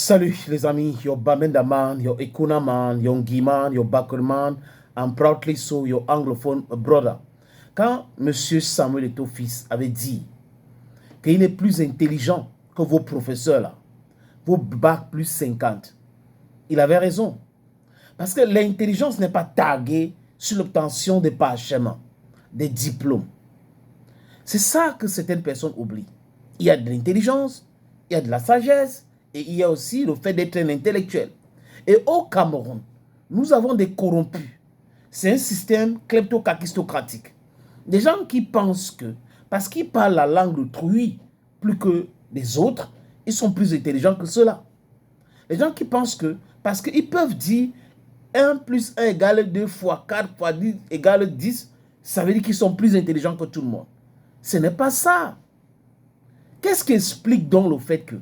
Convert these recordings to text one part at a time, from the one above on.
Salut les amis, your Bamenda man, your Ekuna man, your Ngi man, your Bakr man, and proudly so your anglophone brother. Quand Monsieur Samuel Eto'o-Fils avait dit qu'il est plus intelligent que vos professeurs là, vos bacs plus 50, il avait raison. Parce que l'intelligence n'est pas taguée sur l'obtention des parchemins, des diplômes. C'est ça que certaines personnes oublient. Il y a de l'intelligence, il y a de la sagesse, et il y a aussi le fait d'être un intellectuel. Et au Cameroun, nous avons des corrompus. C'est un système kleptocratiste. Des gens qui pensent que, parce qu'ils parlent la langue d'autrui plus que les autres, ils sont plus intelligents que ceux-là. Les gens qui pensent que, parce qu'ils peuvent dire 1 plus 1 égale 2 fois 4 fois 10 égale 10, ça veut dire qu'ils sont plus intelligents que tout le monde. Ce n'est pas ça. Qu'est-ce qui explique donc le fait que,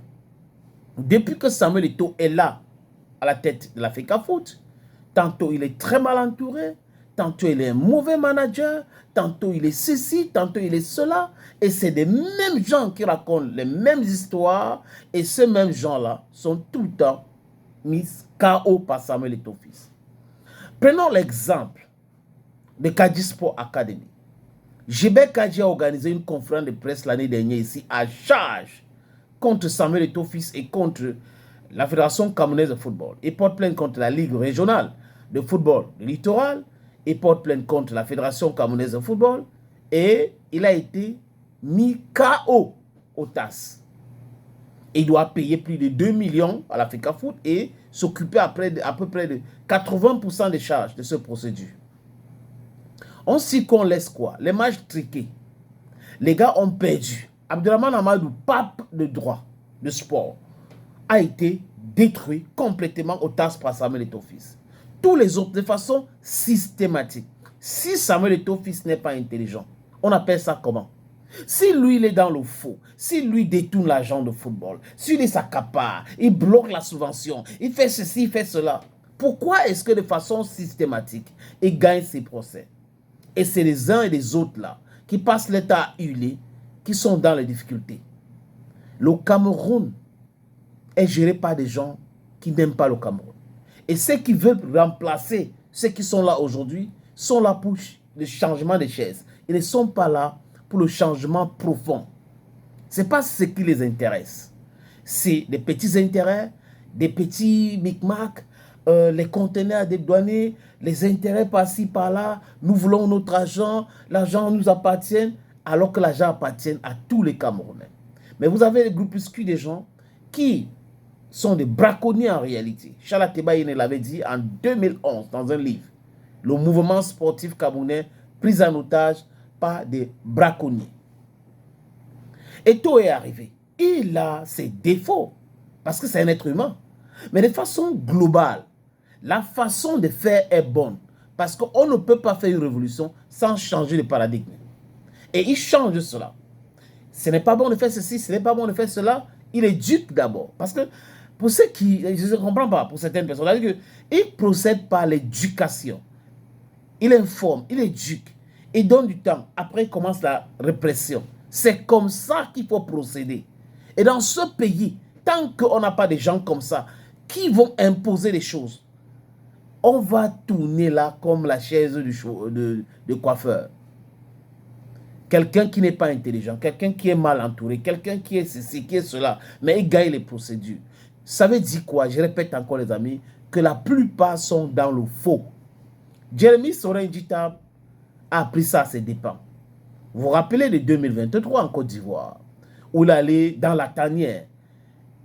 depuis que Samuel Eto'o est là, à la tête de l'Africa Foot, tantôt il est très mal entouré, tantôt il est un mauvais manager, tantôt il est ceci, tantôt il est cela, et c'est des mêmes gens qui racontent les mêmes histoires, et ces mêmes gens-là sont tout le temps mis KO par Samuel Eto'o-Fils. Prenons l'exemple de Kadi Sport Academy. Gilbert Kadi a organisé une conférence de presse l'année dernière ici à charge contre Samuel Eto'o-Fils et contre la Fédération camerounaise de football. Il porte plainte contre la Ligue régionale de football du littoral. Il porte plainte contre la Fédération camerounaise de football. Et il a été mis KO au TAS. Il doit payer plus de 2 millions à l'Africa Foot et s'occuper à peu près de 80% des charges de cette procédure. On s'y qu'on laisse quoi? Les matchs triqués. Les gars ont perdu. Abdelrahman Amadou, pape de droit de sport, a été détruit complètement au TAS par Samuel Eto'o-Fils. Tous les autres, de façon systématique. Si Samuel Eto'o-Fils n'est pas intelligent, on appelle ça comment? Si lui, il est dans le faux, si lui détourne l'argent de football, si lui s'accapare, il bloque la subvention, il fait ceci, il fait cela, pourquoi est-ce que de façon systématique, il gagne ses procès? Et c'est les uns et les autres là qui passent l'état à hurler, qui sont dans les difficultés. Le Cameroun est géré par des gens qui n'aiment pas le Cameroun. Et ceux qui veulent remplacer ceux qui sont là aujourd'hui sont là pour le changement des chaises. Ils ne sont pas là pour le changement profond. Ce n'est pas ce qui les intéresse. C'est des petits intérêts, des petits micmacs, les conteneurs dédouanés, les intérêts par-ci, par-là. Nous voulons notre argent, l'argent nous appartient, alors que l'argent appartient à tous les Camerounais. Mais vous avez les groupuscules des gens qui sont des braconniers en réalité. Charles Tebaïne l'avait dit en 2011 dans un livre. Le mouvement sportif camerounais pris en otage par des braconniers. Eto'o est arrivé. Il a ses défauts parce que c'est un être humain. Mais de façon globale, la façon de faire est bonne parce qu'on ne peut pas faire une révolution sans changer le paradigme. Et il change cela. Ce n'est pas bon de faire ceci, ce n'est pas bon de faire cela. Il éduque d'abord. Parce que pour ceux qui, je ne comprends pas, pour certaines personnes, il procède par l'éducation. Il informe, il éduque, il donne du temps. Après, il commence la répression. C'est comme ça qu'il faut procéder. Et dans ce pays, tant qu'on n'a pas des gens comme ça, qui vont imposer les choses, on va tourner là comme la chaise de coiffeur. Quelqu'un qui n'est pas intelligent, quelqu'un qui est mal entouré, quelqu'un qui est ceci, qui est cela, mais il gagne les procédures. Ça veut dire quoi? Je répète encore les amis, que la plupart sont dans le faux. Jérémy Sorin-Djita a appris ça à ses dépens. Vous vous rappelez de 2023 en Côte d'Ivoire, où il allait dans la tanière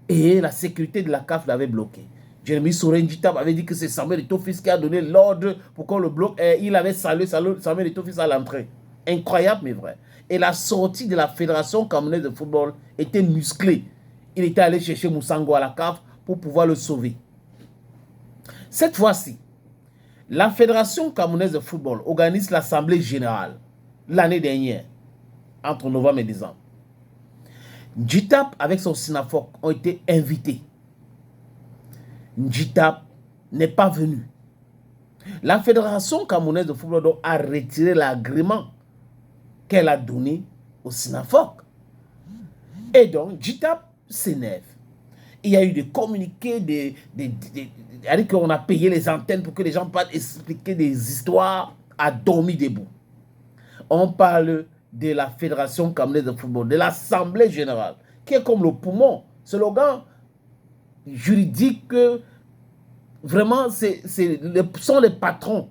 et la sécurité de la CAF l'avait bloqué. Jérémy Sorin-Djita avait dit que c'est Samuel Eto'o-Fils qui a donné l'ordre pour qu'on le bloque et il avait salué Samuel Eto'o-Fils à l'entrée. Incroyable mais vrai. Et la sortie de la Fédération camerounaise de football était musclée. Il était allé chercher Moussango à la CAF pour pouvoir le sauver. Cette fois-ci, la Fédération camerounaise de football organise l'Assemblée générale l'année dernière, entre novembre et décembre. Djita avec son Sinafok ont été invités. Djita n'est pas venu. La Fédération camerounaise de football a retiré l'agrément qu'elle a donné au Sinafok. Et donc, Djita s'énerve. Il y a eu des communiqués, c'est-à-dire qu'on a payé les antennes pour que les gens puissent expliquer des histoires à dormir debout. On parle de la Fédération camerounaise de football, de l'Assemblée générale, qui est comme le poumon. C'est l'organe juridique que vraiment, sont les patrons.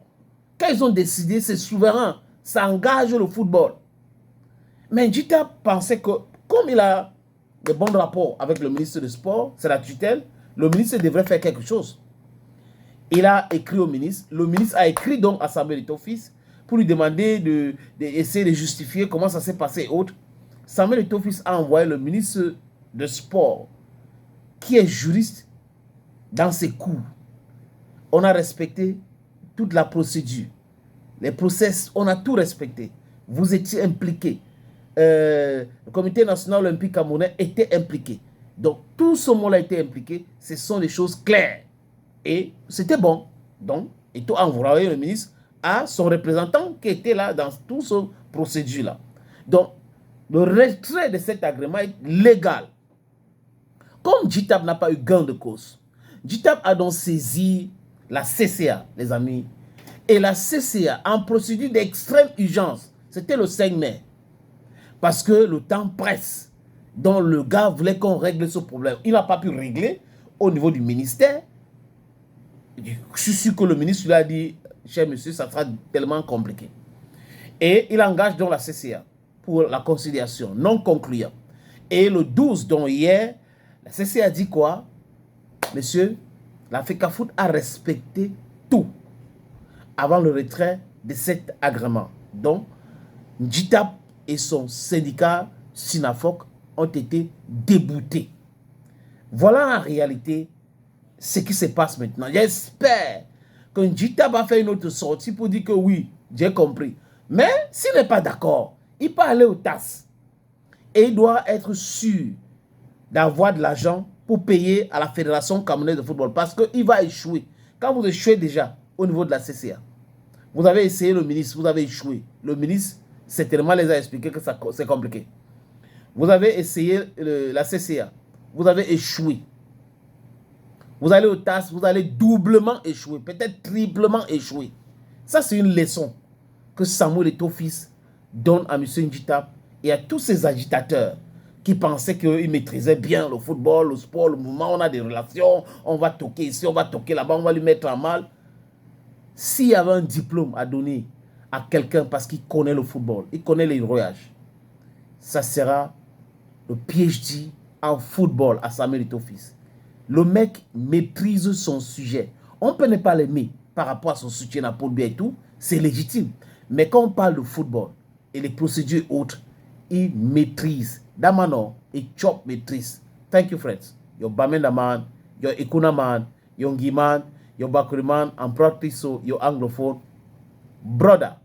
Quand ils ont décidé, c'est souverain. Ça engage le football. Mais Njita pensait que, comme il a de bons rapports avec le ministre des Sports, c'est la tutelle, le ministre devrait faire quelque chose. Il a écrit au ministre. Le ministre a écrit donc à Samuel Eto'o-Fils pour lui demander d'essayer de justifier comment ça s'est passé et autres. Samuel Eto'o-Fils a envoyé le ministre des Sports, qui est juriste, dans ses cours. On a respecté toute la procédure. Les process, on a tout respecté. Vous étiez impliqués. Le Comité national olympique camerounais était impliqué. Donc, tout ce monde a été impliqué. Ce sont des choses claires. Et c'était bon. Donc, il a envoyé le ministre à son représentant qui était là dans toute cette procédure-là. Donc, le retrait de cet agrément est légal. Comme JTAB n'a pas eu gain de cause, JTAB a donc saisi la CCA, les amis. Et la CCA, en procédure d'extrême urgence, c'était le 5 mai. Parce que le temps presse. Donc le gars voulait qu'on règle ce problème. Il n'a pas pu régler au niveau du ministère. Je suis sûr que le ministre lui a dit, cher monsieur, ça sera tellement compliqué. Et il engage donc la CCA pour la conciliation non concluante. Et le 12, donc hier, la CCA a dit quoi? Monsieur, la FECAFOOT a respecté tout avant le retrait de cet agrément. Donc, JTAB et son syndicat SINAFOC ont été déboutés. Voilà en réalité ce qui se passe maintenant. J'espère que JTAB a fait une autre sortie pour dire que oui, j'ai compris. Mais s'il n'est pas d'accord, il peut aller au TAS. Et il doit être sûr d'avoir de l'argent pour payer à la Fédération camerounaise de football. Parce qu'il va échouer. Quand vous échouez déjà au niveau de la CCA, vous avez essayé le ministre, vous avez échoué. Le ministre, certainement, les a expliqué que c'est compliqué. Vous avez essayé la CCA, vous avez échoué. Vous allez au TAS, vous allez doublement échouer, peut-être triplement échouer. Ça, c'est une leçon que Samuel Eto'o-Fils donne à M. JTAB et à tous ces agitateurs qui pensaient qu'ils maîtrisaient bien le football, le sport, le mouvement. On a des relations, on va toquer ici, on va toquer là-bas, on va lui mettre en mal. S'il y avait un diplôme à donner à quelqu'un parce qu'il connaît le football, il connaît les rouages, ça sera le PhD en football à Samuel Eto'o-Fils. Le mec maîtrise son sujet. On peut ne pas l'aimer par rapport à son soutien à Paul Biya et tout, c'est légitime. Mais quand on parle de football et les procédures autres, il maîtrise. Damano et Chop maîtrise. Thank you, friends. Your Bamenda man, your Ikuna man, your Ngi man, your Bakuri man, and practice so your Anglophone brother.